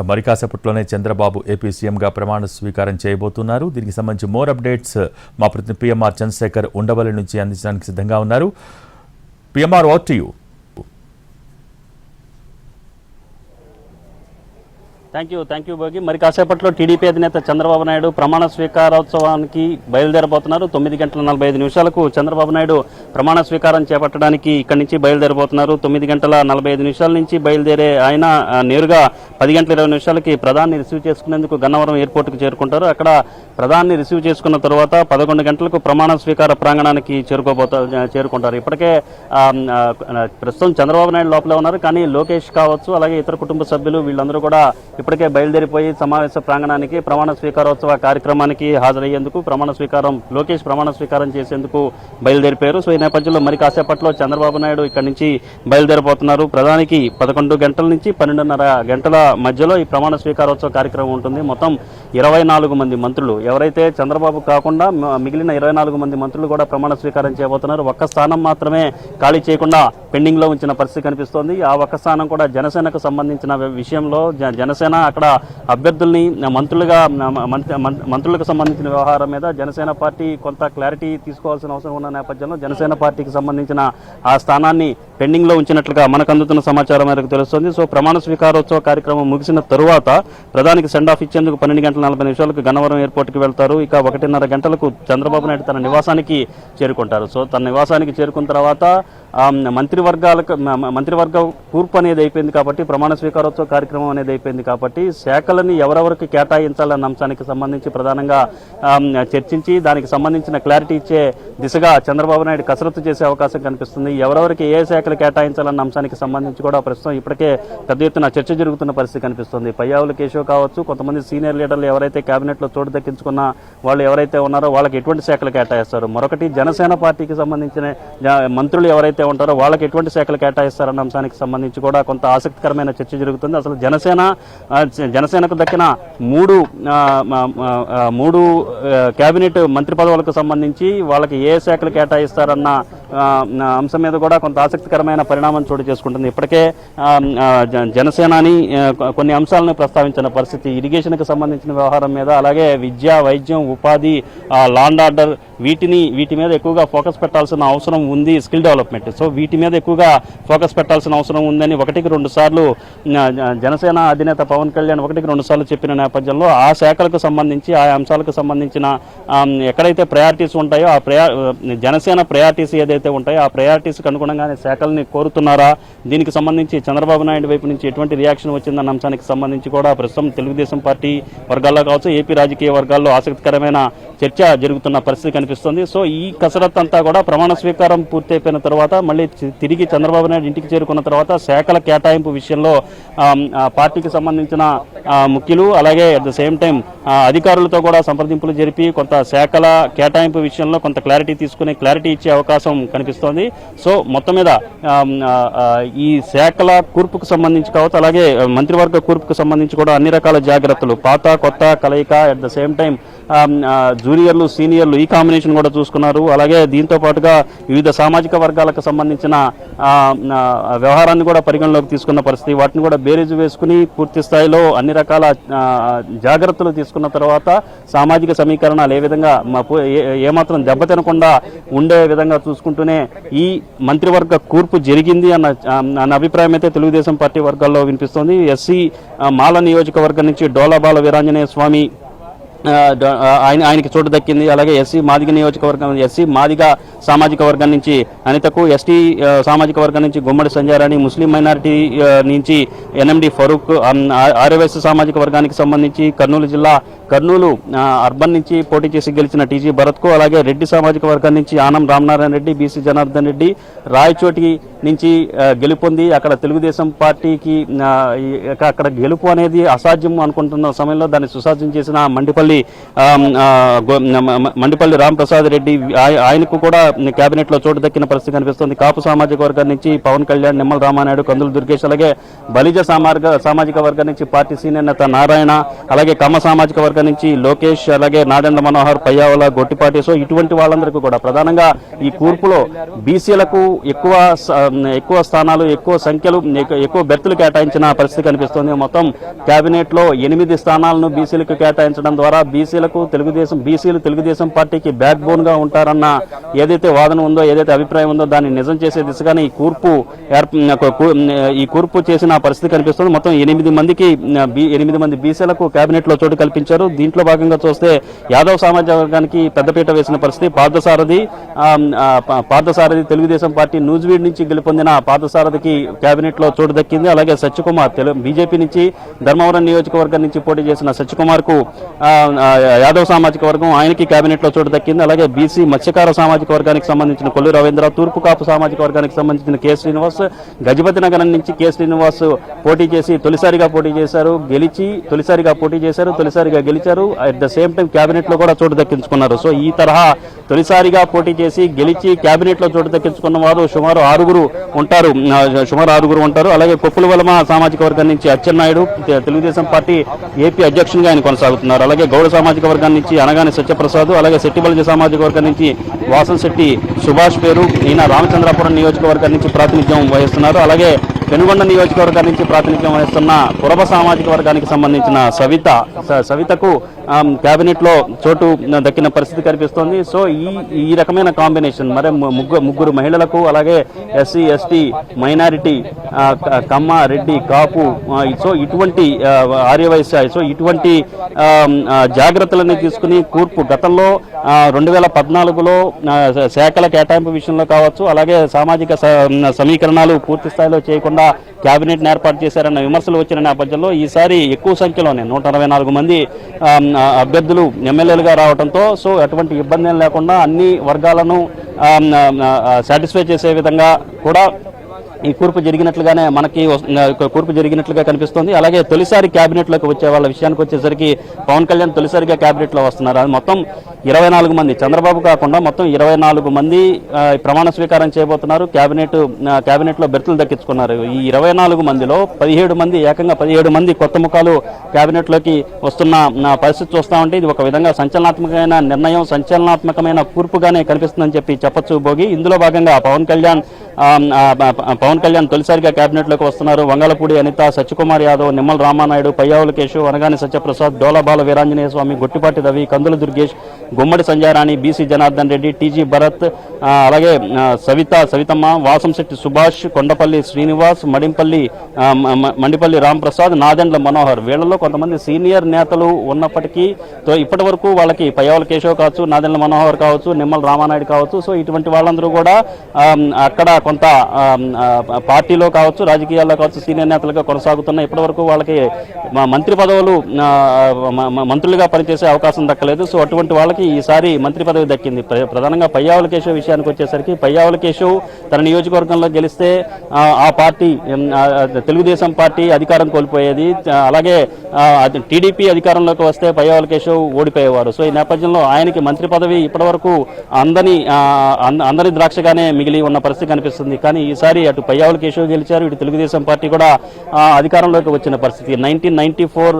మరి కాసేపట్లోనే చంద్రబాబు ఏపీ సీఎంగా ప్రమాణ స్వీకారం చేయబోతున్నారు. దీనికి సంబంధించి మోర్ అప్డేట్స్ మా ప్రతినిధి పిఎంఆర్ చంద్రశేఖర్ ఉండవల్లి నుంచి అందించడానికి సిద్ధంగా ఉన్నారు. PMR, over to you. Thank you Bhogi. మరి కాసేపట్లో టీడీపీ అధినేత చంద్రబాబు నాయుడు ప్రమాణ స్వీకారోత్సవానికి బయలుదేరబోతున్నారు. 9:45 చంద్రబాబు నాయుడు ప్రమాణ స్వీకారం చేపట్టడానికి ఇక్కడి నుంచి బయలుదేరబోతున్నారు. 9:45 నుంచి బయలుదేరే ఆయన నేరుగా 10:20 ప్రధాని రిసీవ్ చేసుకునేందుకు గన్నవరం ఎయిర్పోర్ట్కి చేరుకుంటారు. అక్కడ ప్రధాని రిసీవ్ చేసుకున్న తర్వాత 11 గంటలకు ప్రమాణ స్వీకార ప్రాంగణానికి చేరుకుంటారు. ఇప్పటికే ప్రస్తుతం చంద్రబాబు నాయుడు లోపలే ఉన్నారు, కానీ లోకేష్ కావచ్చు, అలాగే ఇతర కుటుంబ సభ్యులు వీళ్ళందరూ కూడా ఇప్పటికే బయలుదేరిపోయి సమావేశ ప్రాంగణానికి ప్రమాణ స్వీకారోత్సవ కార్యక్రమానికి హాజరయ్యేందుకు లోకేష్ ప్రమాణ స్వీకారం చేసేందుకు బయలుదేరిపోయారు. సో ఈ నేపథ్యంలో మరి కాసేపట్లో చంద్రబాబు నాయుడు ఇక్కడి నుంచి బయలుదేరిపోతున్నారు. ప్రధానికి 11 గంటల నుంచి 12:30 గంటల మధ్యలో ఈ ప్రమాణ స్వీకారోత్సవ కార్యక్రమం ఉంటుంది. మొత్తం 24 మంది మంత్రులు, ఎవరైతే చంద్రబాబు కాకుండా మిగిలిన 24 మంది మంత్రులు కూడా ప్రమాణ స్వీకారం చేయబోతున్నారు. ఒక్క స్థానం మాత్రమే ఖాళీ చేయకుండా పెండింగ్ లో ఉంచిన పరిస్థితి కనిపిస్తోంది. ఆ ఒక్క స్థానం కూడా జనసేనకు సంబంధించిన విషయంలో జనసేన అక్కడ అభ్యర్థుల్ని మంత్రులకు సంబంధించిన వ్యవహారం మీద జనసేన పార్టీ కొంత క్లారిటీ తీసుకోవాల్సిన అవసరం ఉన్న నేపథ్యంలో జనసేన పార్టీకి సంబంధించిన ఆ స్థానాన్ని పెండింగ్ లో ఉంచినట్లుగా మనకు అందుతున్న సమాచారం మేరకు తెలుస్తోంది. సో ప్రమాణ స్వీకారోత్సవ కార్యక్రమం ముగిసిన తరువాత ప్రధానికి సెండ్ ఆఫ్ ఇచ్చేందుకు 12:40 గన్నవరం ఎయిర్పోర్ట్కి వెళ్తారు. ఇక 1:30 గంటలకు చంద్రబాబు నాయుడు తన నివాసానికి చేరుకుంటారు. సో తన నివాసానికి చేరుకున్న తర్వాత మంత్రివర్గ కూర్పు అనేది అయిపోయింది కాబట్టి, ప్రమాణ స్వీకారోత్సవ కార్యక్రమం అనేది అయిపోయింది కాబట్టి, శాఖలని ఎవరెవరికి కేటాయించాలన్న అంశానికి సంబంధించి ప్రధానంగా చర్చించి దానికి సంబంధించిన క్లారిటీ ఇచ్చే దిశగా చంద్రబాబు నాయుడు కసరత్తు చేసే అవకాశం కనిపిస్తుంది. ఎవరెవరికి ఏ శాఖలు కేటాయించాలన్న అంశానికి సంబంధించి కూడా ప్రస్తుతం ఇప్పటికే పెద్ద ఎత్తున చర్చ జరుగుతున్న పరిస్థితి కనిపిస్తుంది. పయ్యావుల కేశవ్ కావచ్చు, కొంతమంది సీనియర్ లీడర్లు ఎవరైతే కేబినెట్లో చోటు దక్కించుకున్న వాళ్ళు ఎవరైతే ఉన్నారో వాళ్ళకి ఎటువంటి శాఖలు కేటాయిస్తారు, మరొకటి జనసేన పార్టీకి సంబంధించిన మంత్రులు ఎవరైతే ఉంటారో వాళ్ళకి ఎటువంటి శాఖలు కేటాయిస్తారన్న అంశానికి సంబంధించి కూడా కొంత ఆసక్తికరమైన చర్చ జరుగుతుంది. అసలు జనసేనకు దక్కిన మూడు కేబినెట్ మంత్రి పదవులకు సంబంధించి వాళ్ళకి ఏ శాఖలు కేటాయిస్తారన్న అంశం మీద కూడా కొంత ఆసక్తికరమైన పరిణామం చోటు చేసుకుంటుంది. ఇప్పటికే జనసేనాని కొన్ని అంశాలను ప్రస్తావించిన పరిస్థితి, ఇరిగేషన్కి సంబంధించిన వ్యవహారం మీద, అలాగే విద్య, వైద్యం, ఉపాధి, లా అండ్ ఆర్డర్, వీటి మీద ఎక్కువగా ఫోకస్ పెట్టాల్సిన అవసరం ఉంది. స్కిల్ డెవలప్మెంట్, సో వీటి మీద ఎక్కువగా ఫోకస్ పెట్టాల్సిన అవసరం ఉందని 1-2 సార్లు జనసేన అధినేత పవన్ కళ్యాణ్ 1-2 సార్లు చెప్పిన నేపథ్యంలో ఆ శాఖలకు సంబంధించి, ఆ అంశాలకు సంబంధించిన ఎక్కడైతే ప్రయారిటీస్ ఉంటాయో జనసేన ప్రయారిటీస్ ఏదైతే ఉంటాయో ఆ ప్రయారిటీస్కి అనుగుణంగానే శాఖల్ని కోరుతున్నారా, దీనికి సంబంధించి చంద్రబాబు నాయుడు వైపు నుంచి ఎటువంటి రియాక్షన్ వచ్చిందన్న అంశానికి సంబంధించి కూడా ప్రస్తుతం తెలుగుదేశం పార్టీ వర్గాల్లో కావచ్చు, ఏపీ రాజకీయ వర్గాల్లో ఆసక్తికరమైన చర్చ జరుగుతున్న పరిస్థితి కనిపిస్తుంది. సో ఈ కసరత్తు అంతా కూడా ప్రమాణ స్వీకారం పూర్తయిపోయిన తర్వాత మళ్ళీ తిరిగి చంద్రబాబు నాయుడు ఇంటికి చేరుకున్న తర్వాత శాఖల కేటాయింపు విషయంలో పార్టీకి సంబంధించిన ముఖ్యులు, అలాగే అట్ ద సేమ్ టైం అధికారులతో కూడా సంప్రదింపులు జరిపి కొంత శాఖల కేటాయింపు విషయంలో కొంత క్లారిటీ ఇచ్చే అవకాశం కనిపిస్తోంది. సో మొత్తం మీద ఈ శాఖల కూర్పుకు సంబంధించి కావచ్చు, అలాగే మంత్రివర్గ కూర్పుకు సంబంధించి కూడా అన్ని రకాల జాగ్రత్తలు, పాత కొత్త కలయిక, అట్ ద సేమ్ టైం జూనియర్లు సీనియర్లు ఈ కాంబినేషన్ కూడా చూసుకున్నారు. అలాగే దీంతో పాటుగా వివిధ సామాజిక వర్గాలకు సంబంధించిన వ్యవహారాన్ని కూడా పరిగణలోకి తీసుకున్న పరిస్థితి, వాటిని కూడా బేరీజు వేసుకుని పూర్తి స్థాయిలో అన్ని రకాల జాగ్రత్తలు తీసుకున్న తర్వాత సామాజిక సమీకరణాలు ఏ విధంగా ఏమాత్రం దెబ్బతినకుండా ఉండే విధంగా చూసుకుంటూనే ఈ మంత్రివర్గ కూర్పు జరిగింది అన్న అభిప్రాయం అయితే తెలుగుదేశం పార్టీ వర్గాల్లో వినిపిస్తోంది. ఎస్సీ మాల నియోజకవర్గం నుంచి డోలాబాల వీరాంజనేయ స్వామి ఆయనకి చోటు దక్కింది. అలాగే ఎస్సీ మాదిగ సామాజిక వర్గం నుంచి అనితకు, ఎస్టీ సామాజిక వర్గం నుంచి గుమ్మడి సంజారాణి, ముస్లిం మైనారిటీ నుంచి ఎన్ఎండి ఫరూక్, ఆర్యవైశ్య సామాజిక వర్గానికి సంబంధించి కర్నూలు అర్బన్ నుంచి పోటీ చేసి గెలిచిన టీజీ భరత్కు, అలాగే రెడ్డి సామాజిక వర్గం నుంచి ఆనం రామనారాయణ రెడ్డి, బీసీ జనార్దన్ రెడ్డి, రాయచోటి నుంచి గెలుపొంది అక్కడ తెలుగుదేశం పార్టీకి అక్కడ గెలుపు అనేది అసాధ్యం అనుకుంటున్న సమయంలో దాన్ని సుసాధ్యం చేసిన మండిపల్లి రాంప్రసాద్ రెడ్డి, ఆయనకు కూడా కేబినెట్లో చోటు దక్కిన పరిస్థితి కనిపిస్తుంది. కాపు సామాజిక వర్గం నుంచి పవన్ కళ్యాణ్, నిమ్మల రామానాయుడు, కందుల దుర్గేష్, అలాగే బలిజ సామాజిక వర్గం నుంచి పార్టీ సీనియర్ నేత నారాయణ, అలాగే కమ్మ సామాజిక వర్గం నుంచి లోకేష్, అలాగే నాదెండ్ల మనోహర్, పయ్యావుల, గొట్టిపాటి, సో ఇటువంటి వాళ్ళందరికీ కూడా ప్రధానంగా ఈ కూర్పులో బీసీలకు ఎక్కువ స్థానాలు, ఎక్కువ సంఖ్యలు, ఎక్కువ బెర్తులు కేటాయించిన పరిస్థితి కనిపిస్తోంది. మొత్తం కేబినెట్ లో 8 స్థానాలను బీసీలకు కేటాయించడం ద్వారా బీసీలు తెలుగుదేశం పార్టీకి బ్యాక్ బోన్ గా ఉంటారన్న ఏదైతే వాదన ఉందో, ఏదైతే అభిప్రాయం ఉందో దాన్ని నిజం చేసే దిశగానే ఈ కూర్పు చేసిన పరిస్థితి కనిపిస్తుంది. మొత్తం 8 మంది బీసీలకు కేబినెట్ లో చోటు కల్పించారు. దీంట్లో భాగంగా చూస్తే యాదవ్ సామాజిక వర్గానికి పెద్దపీట వేసిన పరిస్థితి. పార్థసారథి తెలుగుదేశం పార్టీ నూజివీడ్ నుంచి గెలుపొందిన పార్థసారథికి కేబినెట్ లో చోటు దక్కింది. అలాగే సత్యకుమార్ బీజేపీ నుంచి ధర్మవరం నియోజకవర్గం నుంచి పోటీ చేసిన సత్యకుమార్ కు యాదవ్ సామాజిక వర్గం, ఆయనకి కేబినెట్ లో చోటు దక్కింది. అలాగే బీసీ మత్స్యకార సామాజిక వర్గానికి సంబంధించిన కొల్లు రవీంద్ర, తూర్పు కాపు సామాజిక వర్గానికి సంబంధించిన కె శ్రీనివాస్, గజపతి నగరం నుంచి కె శ్రీనివాస్ పోటీ చేసి తొలిసారిగా గెలిచారు. At the same time cabinet లో కూడా చోటు దక్కించుకున్నారు. సో ఈ తరహా తొలిసారిగా పోటీ చేసి గెలిచి కేబినెట్ లో చోటు దక్కించుకున్న వారు సుమారు ఆరుగురు ఉంటారు. అలాగే కొప్పుల వలమ సామాజిక వర్గం నుంచి అచ్చెన్నాయుడు తెలుగుదేశం పార్టీ ఏపీ అధ్యక్షునిగా ఆయన కొనసాగుతున్నారు. అలాగే గౌడ సామాజిక వర్గం నుంచి అనగాని సత్యప్రసాద్, అలాగే శెట్టిబలజ సామాజిక వర్గం నుంచి వాసంశెట్టి సుభాష్ పేరు, ఈయన రామచంద్రాపురం నియోజకవర్గం నుంచి ప్రాతినిధ్యం వహిస్తున్నారు. అలాగే పెనుగొండ నియోజకవర్గం నుంచి ప్రాతినిధ్యం వహిస్తున్న పురబ సామాజిక వర్గానికి సంబంధించిన సవితకు కేబినెట్ లో చోటు దక్కిన పరిస్థితి కనిపిస్తోంది. సో ఈ రకమైన కాంబినేషన్ మరి ముగ్గురు మహిళలకు, అలాగే ఎస్సీ ఎస్టీ మైనారిటీ, కమ్మ, రెడ్డి, కాపు, సో ఇటువంటి ఆర్యవైశ్య, సో ఇటువంటి జాగ్రత్తలన్నీ తీసుకుని కూర్పు గతంలో 2014లో శాఖల కేటాయింపు విషయంలో కావచ్చు, అలాగే సామాజిక సమీకరణాలు పూర్తి స్థాయిలో చేయకుండా కేబినెట్ ఏర్పాటు చేశారన్న విమర్శలు వచ్చిన నేపథ్యంలో ఈసారి ఎక్కువ సంఖ్యలోనే 164 మంది అభ్యర్థులు ఎమ్మెల్యేలుగా రావడంతో సో అటువంటి ఇబ్బంది లేకుండా అన్ని వర్గాలను సాటిస్ఫై చేసే విధంగా కూడా ఈ కూర్పు జరిగినట్లుగానే జరిగినట్లుగా కనిపిస్తోంది. అలాగే తొలిసారి కేబినెట్ లోకి వచ్చే వాళ్ళ విషయానికి వచ్చేసరికి పవన్ కళ్యాణ్ తొలిసారిగా కేబినెట్ లో వస్తున్నారు. అది మొత్తం 24 మంది, చంద్రబాబు కాకుండా మొత్తం 24 మంది ప్రమాణ స్వీకారం చేయబోతున్నారు. కేబినెట్ లో బెర్తులు దక్కించుకున్నారు. ఈ 24 మందిలో 17 మంది కొత్త ముఖాలు కేబినెట్ లోకి వస్తున్న పరిస్థితి చూస్తా ఉంటే ఇది ఒక విధంగా సంచలనాత్మకమైన నిర్ణయం, సంచలనాత్మకమైన కూర్పుగానే కనిపిస్తుందని చెప్పొచ్చు భోగి. ఇందులో భాగంగా పవన్ కళ్యాణ్ తొలిసారిగా కేబినెట్ లోకి వస్తున్నారు. వంగలపూడి అనిత, సత్యకుమార్ యాదవ్, నిమ్మల రామానాయుడు, పయ్యావుల కేశవ్, అనగాని సత్యప్రసాద్, డోలాబాల వీరాంజనేయ స్వామి, గొట్టిపాటి రవి, కందుల దుర్గేష్, గుమ్మడి సంజయరాణి, బీసీ జనార్దన్ రెడ్డి, టీజీ భరత్, అలాగే సవితమ్మ, వాసంశెట్టి సుభాష్, కొండపల్లి శ్రీనివాస్, మండిపల్లి రాంప్రసాద్, నాదెండ్ల మనోహర్. వీళ్లలో కొంతమంది సీనియర్ నేతలు ఉన్నప్పటికీ ఇప్పటి వరకు వాళ్ళకి పయ్యావుల కేశవ్ కావచ్చు, నాదెండ్ల మనోహర్ కావచ్చు, నిమ్మల రామానాయుడు కావచ్చు, సో ఇటువంటి వాళ్ళందరూ కూడా అక్కడ కొంత పార్టీలో కావచ్చు, రాజకీయాల్లో కావచ్చు సీనియర్ నేతలుగా కొనసాగుతున్న ఇప్పటి వరకు వాళ్ళకి మంత్రి పదవులు మంత్రులుగా పనిచేసే అవకాశం దక్కలేదు. సో అటువంటి వాళ్ళకి ఈసారి మంత్రి పదవి దక్కింది. ప్రధానంగా పయ్యావుల కేశవ్ విషయానికి వచ్చేసరికి పయ్యావుల కేశవ్ తన నియోజకవర్గంలో గెలిస్తే ఆ పార్టీ తెలుగుదేశం పార్టీ అధికారం కోల్పోయేది. అలాగే టీడీపీ అధికారంలోకి వస్తే పయ్యావుల కేశవ్ ఓడిపోయేవారు. సో ఈ నేపథ్యంలో ఆయనకి మంత్రి పదవి ఇప్పటి వరకు అందరి ద్రాక్షగానే మిగిలి ఉన్న పరిస్థితి కనిపిస్తుంది. కానీ ఈసారి అటు పయ్యావుల కేశవ్ గెలిచారు, ఇటు తెలుగుదేశం పార్టీ కూడా అధికారంలోకి వచ్చిన పరిస్థితి. 1994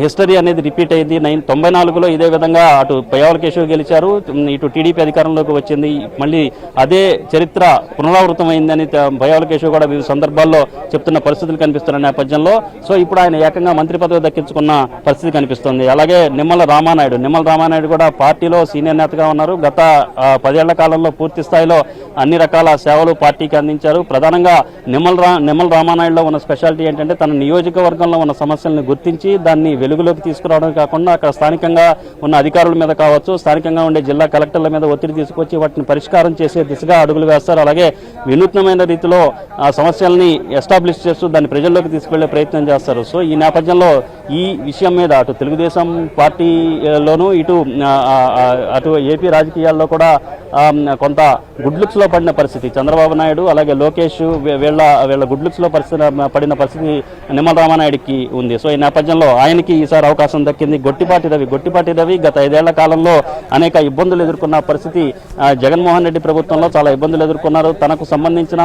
హిస్టరీ అనేది రిపీట్ అయింది. 94లో ఇదే విధంగా అటు పయ్యావుల కేశవ్ గెలిచారు, ఇటు టీడీపీ అధికారంలోకి వచ్చింది. మళ్ళీ అదే చరిత్ర పునరావృతం అయిందని పయ్యావుల కేశవ్ కూడా వివిధ సందర్భాల్లో చెప్తున్న పరిస్థితులు కనిపిస్తున్న నేపథ్యంలో సో ఇప్పుడు ఆయన ఏకంగా మంత్రి పదవి దక్కించుకున్న పరిస్థితి కనిపిస్తుంది. అలాగే నిమ్మల రామానాయుడు కూడా పార్టీలో సీనియర్ నేతగా ఉన్నారు. గత 10 ఏళ్ల కాలంలో పూర్తి స్థాయిలో అన్ని రకాల సేవలు పార్టీకి అందించారు. ప్రధానంగా నిమ్మల రామానాయుడులో ఉన్న స్పెషాలిటీ ఏంటంటే తన నియోజకవర్గంలో ఉన్న సమస్యలను గుర్తించి దాన్ని వెలుగులోకి తీసుకురావడం కాకుండా అక్కడ స్థానికంగా ఉన్న అధికారుల మీద కావచ్చు, స్థానికంగా ఉండే జిల్లా కలెక్టర్ల మీద ఒత్తిడి తీసుకొచ్చి వాటిని పరిష్కారం చేసే దిశగా అడుగులు వేస్తారు. అలాగే వినూత్నమైన రీతిలో ఆ సమస్యల్ని ఎస్టాబ్లిష్ చేస్తూ దాన్ని ప్రజల్లోకి తీసుకెళ్లే ప్రయత్నం చేస్తారు. సో ఈ నేపథ్యంలో ఈ విషయం మీద అటు తెలుగుదేశం పార్టీలోనూ అటు ఏపీ రాజకీయాల్లో కూడా కొంత గుడ్ లుక్స్ లో పడిన పరిస్థితి చంద్రబాబు నాయుడు అలాగే లోకేష్ వీళ్ళ గుడ్ లుక్స్ లో పడిన పరిస్థితి నిమ్మల రామానాయుడికి ఉంది. సో ఈ నేపథ్యంలో ఆయనకి ఈసారి అవకాశం దక్కింది. గొట్టిపాటి రవి గత 5 ఏళ్ల కాలంలో అనేక ఇబ్బందులు ఎదుర్కొన్న పరిస్థితి. జగన్మోహన్ రెడ్డి ప్రభుత్వంలో చాలా ఇబ్బందులు ఎదుర్కొన్నారు. తనకు సంబంధించిన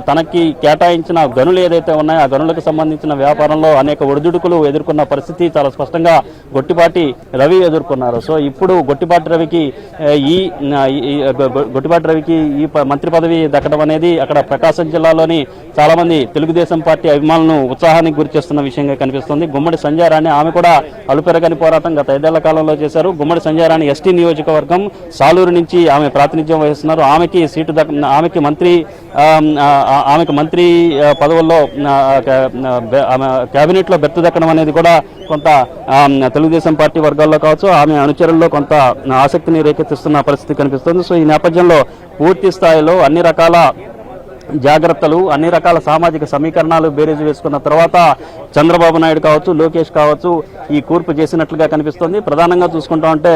తనకి కేటాయించిన గనులు ఏదైతే ఉన్నాయో ఆ గనులకు సంబంధించిన వ్యాపారంలో అనేక ఒడిదుడుకులు ఇబ్బందులు ఎదుర్కొన్న పరిస్థితి చాలా స్పష్టంగా గొట్టిపాటి రవి ఎదుర్కొన్నారు. సో ఇప్పుడు గొట్టిపాటి రవికి ఈ మంత్రి పదవి దక్కడం అనేది అక్కడ ప్రకాశం జిల్లాలోని చాలా మంది తెలుగుదేశం పార్టీ అభిమానులను ఉత్సాహానికి గురి చేస్తున్న విషయంగా కనిపిస్తుంది. గుమ్మడి సంజయ్ రాణి ఆమె కూడా అలుపెరగని పోరాటం గత 5 ఏళ్ల కాలంలో చేశారు. గుమ్మడి సంజయ్ రాణి ఎస్టీ నియోజకవర్గం సాలూరు నుంచి ఆమె ప్రాతినిధ్యం వహిస్తున్నారు. ఆమెకి సీటు ఆమెకి మంత్రి పదవుల్లో కేబినెట్ లో బెర్తు దక్కడం అనేది కూడా కొంత తెలుగుదేశం పార్టీ వర్గాల్లో కావచ్చు, ఆమె అనుచరుల్లో కొంత ఆసక్తిని రేకెత్తిస్తున్న పరిస్థితి కనిపిస్తుంది. సో ఈ నేపథ్యంలో పూర్తి స్థాయిలో అన్ని రకాల జాగ్రత్తలు, అన్ని రకాల సామాజిక సమీకరణాలు బేరీజు వేసుకున్న తర్వాత చంద్రబాబు నాయుడు కావచ్చు, లోకేష్ కావచ్చు ఈ కూర్పు చేసినట్లుగా కనిపిస్తోంది. ప్రధానంగా చూసుకుంటా ఉంటే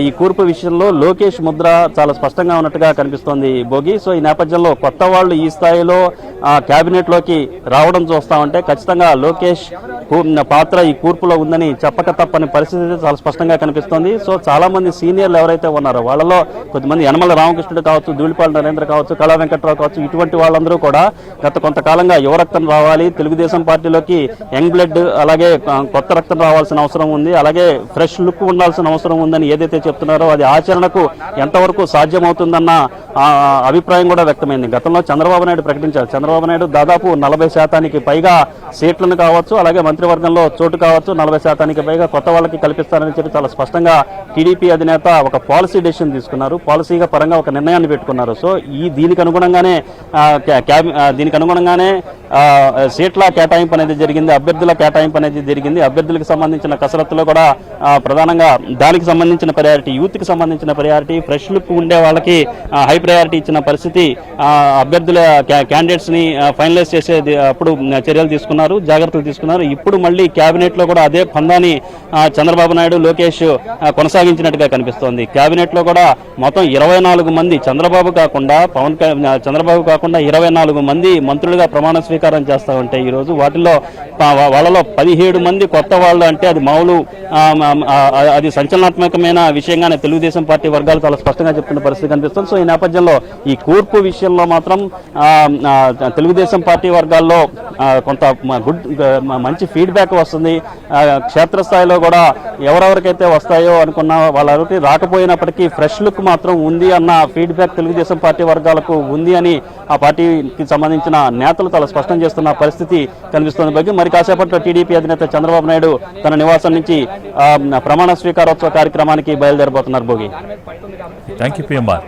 ఈ కూర్పు విషయంలో లోకేష్ ముద్ర చాలా స్పష్టంగా ఉన్నట్టుగా కనిపిస్తోంది భోగి. సో ఈ నేపథ్యంలో కొత్త వాళ్ళు ఈ స్థాయిలో కేబినెట్లోకి రావడం చూస్తా ఉంటే ఖచ్చితంగా లోకేష్ పాత్ర ఈ కూర్పులో ఉందని చెప్పక తప్పని పరిస్థితి చాలా స్పష్టంగా కనిపిస్తోంది. సో చాలా మంది సీనియర్లు ఎవరైతే ఉన్నారో వాళ్ళలో కొద్దిమంది యనమల రామకృష్ణుడు కావచ్చు, ధూళిపాల నరేంద్ర కావచ్చు, కళా వెంకట్రావు కావచ్చు, ఇటువంటి వాళ్ళందరూ కూడా గత కొంతకాలంగా యువ రక్తం రావాలి, తెలుగుదేశం పార్టీలోకి యంగ్ బ్లడ్, అలాగే కొత్త రక్తం రావాల్సిన అవసరం ఉంది, అలాగే ఫ్రెష్ లుక్ ఉండాల్సిన అవసరం ఉందని ఏదైతే చెప్తున్నారో అది ఆచరణకు ఎంతవరకు సాధ్యమవుతుందన్న అభిప్రాయం కూడా వ్యక్తమైంది. గతంలో చంద్రబాబు నాయుడు ప్రకటించారు. చంద్రబాబు నాయుడు దాదాపు 40% పైగా సీట్లను కావచ్చు, అలాగే మంత్రివర్గంలో చోటు కావచ్చు 40% పైగా కొత్త వాళ్ళకి కల్పిస్తారని చెప్పి చాలా స్పష్టంగా టీడీపీ అధినేత ఒక పాలసీ డెసిషన్ తీసుకున్నారు. పాలసీగా పరంగా ఒక నిర్ణయాన్ని పెట్టుకున్నారు. సో దీనికి అనుగుణంగానే సీట్ల కేటాయింపు అనేది జరిగింది, అభ్యర్థుల కేటాయింపు అనేది జరిగింది. అభ్యర్థులకు సంబంధించిన కసరత్తులో కూడా ప్రధానంగా దానికి సంబంధించిన ప్రయారిటీ, యూత్కి సంబంధించిన ప్రయారిటీ, ఫ్రెష్ లుక్ ఉండే వాళ్ళకి హై ప్రయారిటీ ఇచ్చిన పరిస్థితి, అభ్యర్థుల క్యాండిడేట్స్ ని ఫైనలైజ్ చేసేది అప్పుడు చర్యలు తీసుకున్నారు, జాగ్రత్తలు తీసుకున్నారు. ఇప్పుడు మళ్ళీ కేబినెట్ లో కూడా అదే పందాన్ని చంద్రబాబు నాయుడు, లోకేష్ కొనసాగించినట్టుగా కనిపిస్తోంది. కేబినెట్ లో కూడా మొత్తం 24 మంది చంద్రబాబు కాకుండా 24 మంది మంత్రులుగా ప్రమాణ స్వీకారం చేస్తా ఉంటాయి ఈరోజు. వాళ్ళలో 17 మంది కొత్త వాళ్ళు అంటే అది అది సంచలనాత్మకమైన విషయంగానే తెలుగుదేశం పార్టీ వర్గాలు చాలా స్పష్టంగా చెప్తున్న పరిస్థితి కనిపిస్తుంది. సో ఈ నేపథ్యంలో ఈ కూర్పు విషయంలో మాత్రం తెలుగుదేశం పార్టీ వర్గాల్లో కొంత మంచి ఫీడ్బ్యాక్ వస్తుంది. క్షేత్రస్థాయిలో కూడా ఎవరెవరికైతే వస్తాయో అనుకున్న వాళ్ళకి రాకపోయినప్పటికీ ఫ్రెష్ లుక్ మాత్రం ఉంది అన్న ఫీడ్బ్యాక్ తెలుగుదేశం పార్టీ వర్గాలకు ఉంది అని ఆ పార్టీకి సంబంధించిన నేతలు చాలా స్పష్టం చేస్తున్న పరిస్థితి కనిపిస్తుంది. బగ్గి మరి కాసేపట్లో టీడీపీ అధినేత చంద్రబాబు నాయుడు తన నివాసం నుంచి ప్రమాణ స్వీకారోత్సవ కార్యక్రమానికి బయలుదేరబోతున్నారు. భోగి. Thank you PMR.